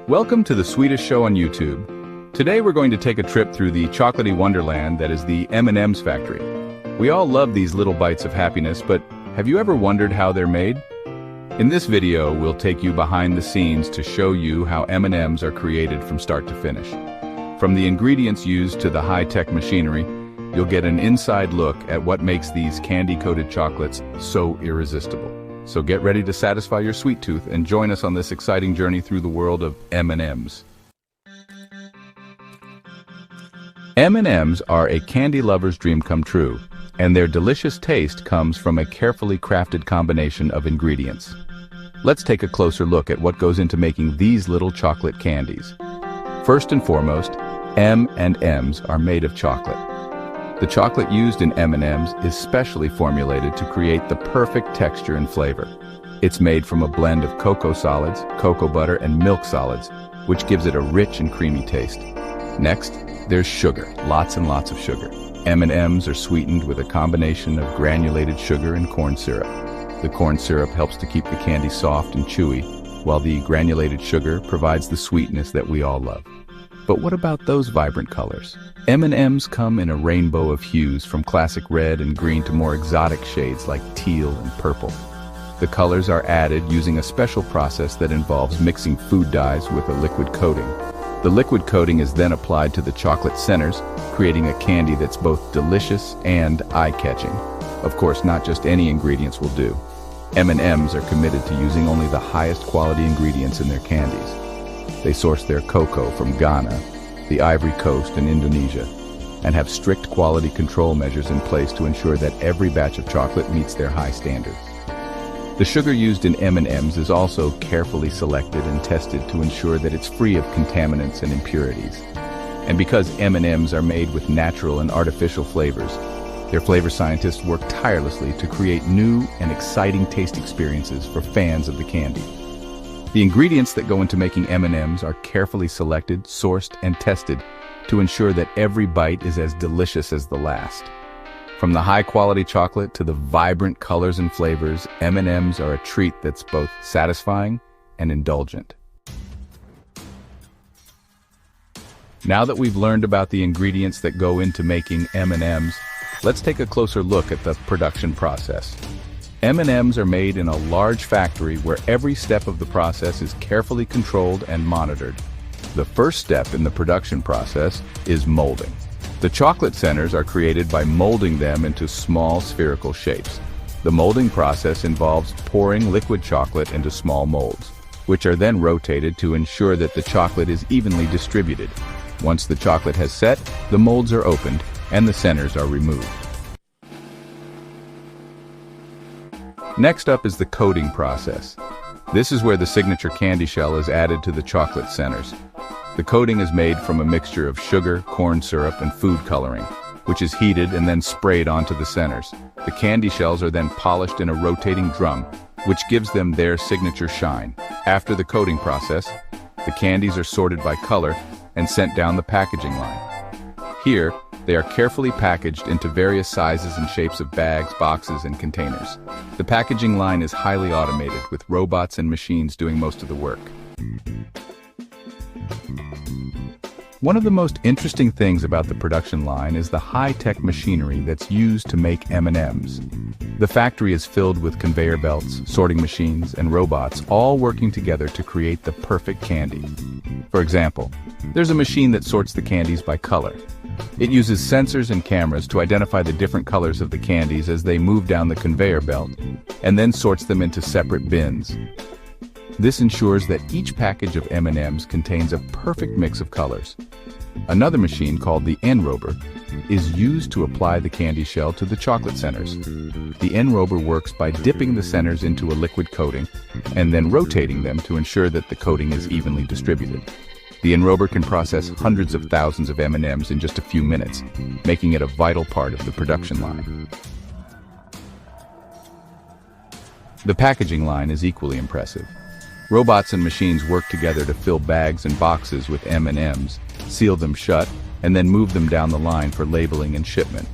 Welcome to the Sweetest Show on YouTube. Today we're going to take a trip through the chocolatey wonderland that is the M&M's factory. We all love these little bites of happiness, but have you ever wondered how they're made? In this video, we'll take you behind the scenes to show you how M&M's are created from start to finish. From the ingredients used to the high-tech machinery, you'll get an inside look at what makes these candy-coated chocolates so irresistible. So get ready to satisfy your sweet tooth and join us on this exciting journey through the world of M&M's. M&M's are a candy lover's dream come true, and their delicious taste comes from a carefully crafted combination of ingredients. Let's take a closer look at what goes into making these little chocolate candies. First and foremost, M&M's are made of chocolate. The chocolate used in M&M's is specially formulated to create the perfect texture and flavor. It's made from a blend of cocoa solids, cocoa butter, and milk solids, which gives it a rich and creamy taste. Next, there's sugar, lots and lots of sugar. M&M's are sweetened with a combination of granulated sugar and corn syrup. The corn syrup helps to keep the candy soft and chewy, while the granulated sugar provides the sweetness that we all love. But what about those vibrant colors? M&M's come in a rainbow of hues, from classic red and green to more exotic shades like teal and purple. The colors are added using a special process that involves mixing food dyes with a liquid coating. The liquid coating is then applied to the chocolate centers, creating a candy that's both delicious and eye-catching. Of course, not just any ingredients will do. M&M's are committed to using only the highest quality ingredients in their candies. They source their cocoa from Ghana, the Ivory Coast, and Indonesia, and have strict quality control measures in place to ensure that every batch of chocolate meets their high standards. The sugar used in M&M's is also carefully selected and tested to ensure that it's free of contaminants and impurities. And because M&M's are made with natural and artificial flavors, their flavor scientists work tirelessly to create new and exciting taste experiences for fans of the candy. The ingredients that go into making M&M's are carefully selected, sourced, and tested to ensure that every bite is as delicious as the last. From the high-quality chocolate to the vibrant colors and flavors, M&M's are a treat that's both satisfying and indulgent. Now that we've learned about the ingredients that go into making M&M's, let's take a closer look at the production process. M&M's are made in a large factory where every step of the process is carefully controlled and monitored. The first step in the production process is molding. The chocolate centers are created by molding them into small spherical shapes. The molding process involves pouring liquid chocolate into small molds, which are then rotated to ensure that the chocolate is evenly distributed. Once the chocolate has set, the molds are opened and the centers are removed. Next up is the coating process. This is where the signature candy shell is added to the chocolate centers. The coating is made from a mixture of sugar, corn syrup, and food coloring, which is heated and then sprayed onto the centers. The candy shells are then polished in a rotating drum, which gives them their signature shine. After the coating process, the candies are sorted by color and sent down the packaging line. Here, they are carefully packaged into various sizes and shapes of bags, boxes, and containers. The packaging line is highly automated, with robots and machines doing most of the work. One of the most interesting things about the production line is the high-tech machinery that's used to make M&M's. The factory is filled with conveyor belts, sorting machines, and robots, all working together to create the perfect candy. For example, there's a machine that sorts the candies by color. It uses sensors and cameras to identify the different colors of the candies as they move down the conveyor belt, and then sorts them into separate bins. This ensures that each package of M&M's contains a perfect mix of colors. Another machine, called the enrober, is used to apply the candy shell to the chocolate centers. The enrober works by dipping the centers into a liquid coating and then rotating them to ensure that the coating is evenly distributed. The enrober can process hundreds of thousands of M&M's in just a few minutes, making it a vital part of the production line. The packaging line is equally impressive. Robots and machines work together to fill bags and boxes with M&M's, seal them shut, and then move them down the line for labeling and shipment.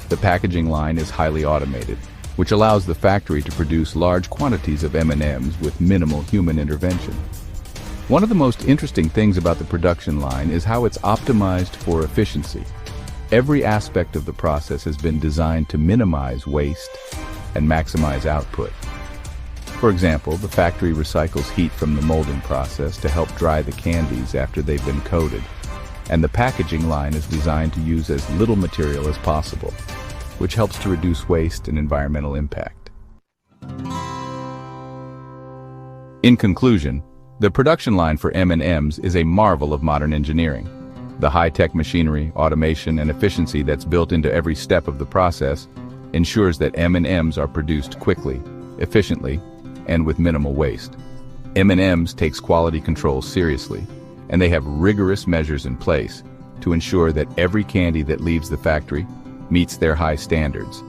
The packaging line is highly automated, which allows the factory to produce large quantities of M&M's with minimal human intervention. One of the most interesting things about the production line is how it's optimized for efficiency. Every aspect of the process has been designed to minimize waste and maximize output. For example, the factory recycles heat from the molding process to help dry the candies after they've been coated, and the packaging line is designed to use as little material as possible, which helps to reduce waste and environmental impact. In conclusion, the production line for M&Ms is a marvel of modern engineering. The high-tech machinery, automation, and efficiency that's built into every step of the process ensures that M&Ms are produced quickly, efficiently, and with minimal waste. M&Ms takes quality control seriously, and they have rigorous measures in place to ensure that every candy that leaves the factory meets their high standards.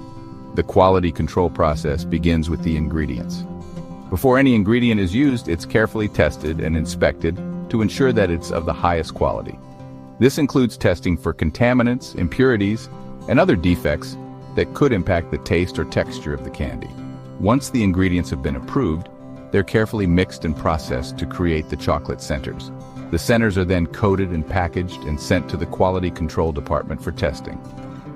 The quality control process begins with the ingredients. Before any ingredient is used, it's carefully tested and inspected to ensure that it's of the highest quality. This includes testing for contaminants, impurities, and other defects that could impact the taste or texture of the candy. Once the ingredients have been approved, they're carefully mixed and processed to create the chocolate centers. The centers are then coated and packaged and sent to the Quality Control Department for testing.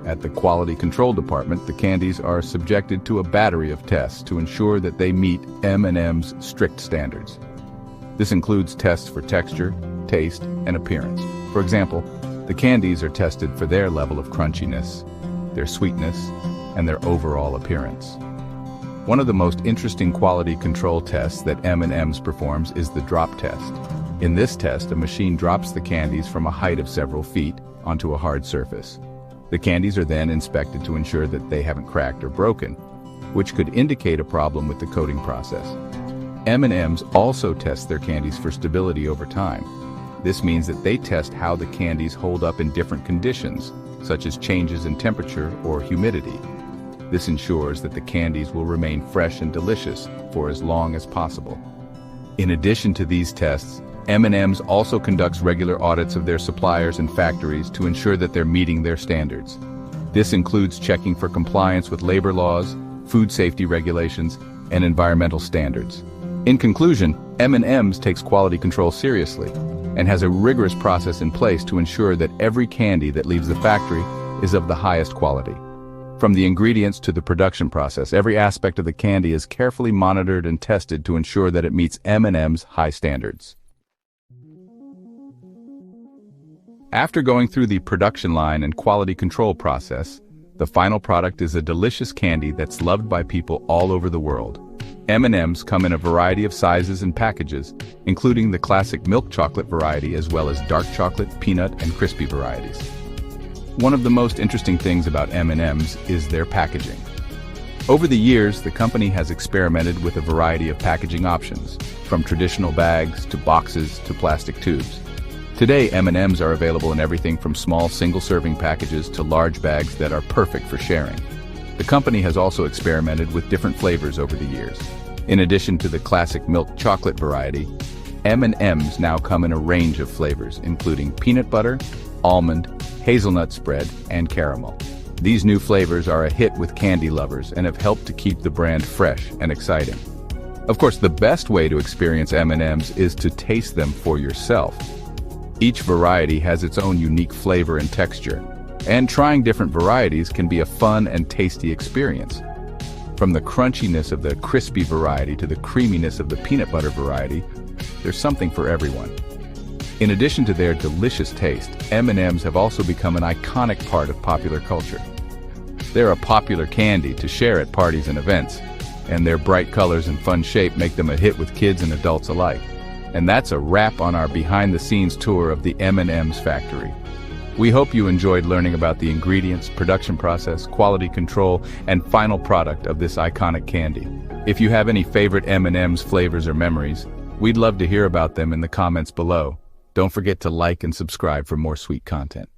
At the Quality Control Department, the candies are subjected to a battery of tests to ensure that they meet M&M's strict standards. This includes tests for texture, taste, and appearance. For example, the candies are tested for their level of crunchiness, their sweetness, and their overall appearance. One of the most interesting quality control tests that M&M's performs is the drop test. In this test, a machine drops the candies from a height of several feet onto a hard surface. The candies are then inspected to ensure that they haven't cracked or broken, which could indicate a problem with the coating process. M&M's also test their candies for stability over time. This means that they test how the candies hold up in different conditions, such as changes in temperature or humidity. This ensures that the candies will remain fresh and delicious for as long as possible. In addition to these tests, M&M's also conducts regular audits of their suppliers and factories to ensure that they're meeting their standards. This includes checking for compliance with labor laws, food safety regulations, and environmental standards. In conclusion, M&M's takes quality control seriously and has a rigorous process in place to ensure that every candy that leaves the factory is of the highest quality. From the ingredients to the production process, every aspect of the candy is carefully monitored and tested to ensure that it meets M&M's high standards. After going through the production line and quality control process, the final product is a delicious candy that's loved by people all over the world. M&M's come in a variety of sizes and packages, including the classic milk chocolate variety as well as dark chocolate, peanut, and crispy varieties. One of the most interesting things about M&M's is their packaging. Over the years, the company has experimented with a variety of packaging options, from traditional bags to boxes to plastic tubes. Today, M&M's are available in everything from small single-serving packages to large bags that are perfect for sharing. The company has also experimented with different flavors over the years. In addition to the classic milk chocolate variety, M&M's now come in a range of flavors, including peanut butter, almond, hazelnut spread, and caramel. These new flavors are a hit with candy lovers and have helped to keep the brand fresh and exciting. Of course, the best way to experience M&M's is to taste them for yourself. Each variety has its own unique flavor and texture, and trying different varieties can be a fun and tasty experience. From the crunchiness of the crispy variety to the creaminess of the peanut butter variety, there's something for everyone. In addition to their delicious taste, M&M's have also become an iconic part of popular culture. They're a popular candy to share at parties and events, and their bright colors and fun shape make them a hit with kids and adults alike. And that's a wrap on our behind-the-scenes tour of the M&M's factory. We hope you enjoyed learning about the ingredients, production process, quality control, and final product of this iconic candy. If you have any favorite M&M's flavors or memories, we'd love to hear about them in the comments below. Don't forget to like and subscribe for more sweet content.